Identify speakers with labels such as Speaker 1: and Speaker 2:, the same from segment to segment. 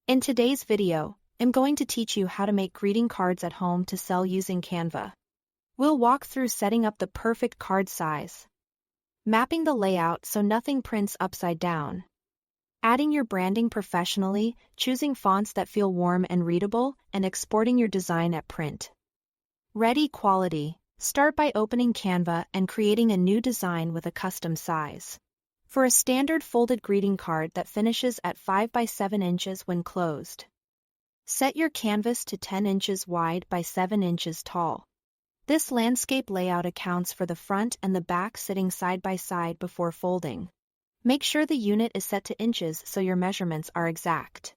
Speaker 1: In today's video, I'm going to teach you how to make greeting cards at home to sell using Canva. We'll walk through setting up the perfect card size, mapping the layout so nothing prints upside down, adding your branding professionally, choosing fonts that feel warm and readable, and exporting your design at print. Ready quality. Start by opening Canva and creating a new design with a custom size. For a standard folded greeting card that finishes at 5 by 7 inches when closed, set your canvas to 10 inches wide by 7 inches tall. This landscape layout accounts for the front and the back sitting side by side before folding. Make sure the unit is set to inches so your measurements are exact.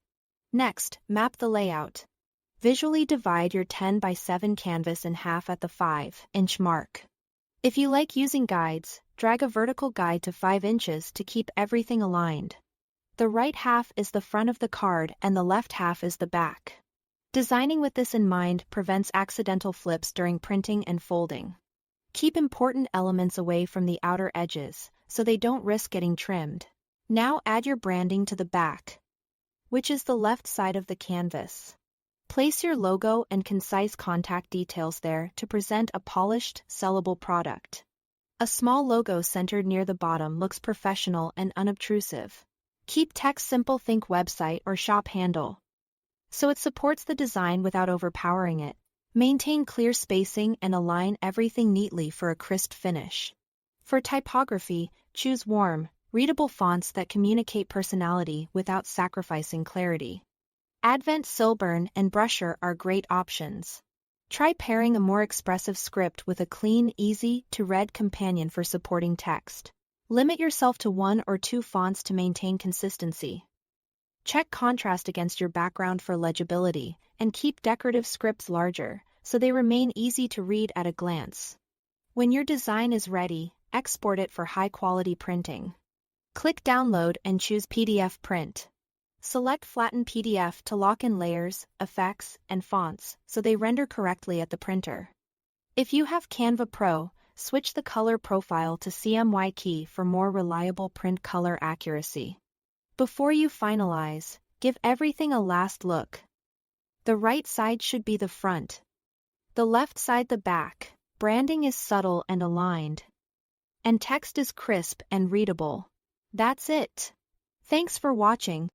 Speaker 1: Next, map the layout. Visually divide your 10 by 7 canvas in half at the 5-inch mark. If you like using guides, drag a vertical guide to 5 inches to keep everything aligned. The right half is the front of the card and the left half is the back. Designing with this in mind prevents accidental flips during printing and folding. Keep important elements away from the outer edges, so they don't risk getting trimmed. Now add your branding to the back, which is the left side of the canvas. Place your logo and concise contact details there to present a polished, sellable product. A small logo centered near the bottom looks professional and unobtrusive. Keep text simple, think website or shop handle, so it supports the design without overpowering it. Maintain clear spacing and align everything neatly for a crisp finish. For typography, choose warm, readable fonts that communicate personality without sacrificing clarity. Advent Silburn and Brusher are great options. Try pairing a more expressive script with a clean, easy-to-read companion for supporting text. Limit yourself to 1 or 2 fonts to maintain consistency. Check contrast against your background for legibility, and keep decorative scripts larger, so they remain easy to read at a glance. When your design is ready, export it for high-quality printing. Click Download and choose PDF Print. Select Flatten PDF to lock in layers, effects, and fonts so they render correctly at the printer. If you have Canva Pro, switch the color profile to CMYK for more reliable print color accuracy. Before you finalize, give everything a last look. The right side should be the front, the left side the back. Branding is subtle and aligned, and text is crisp and readable. That's it. Thanks for watching.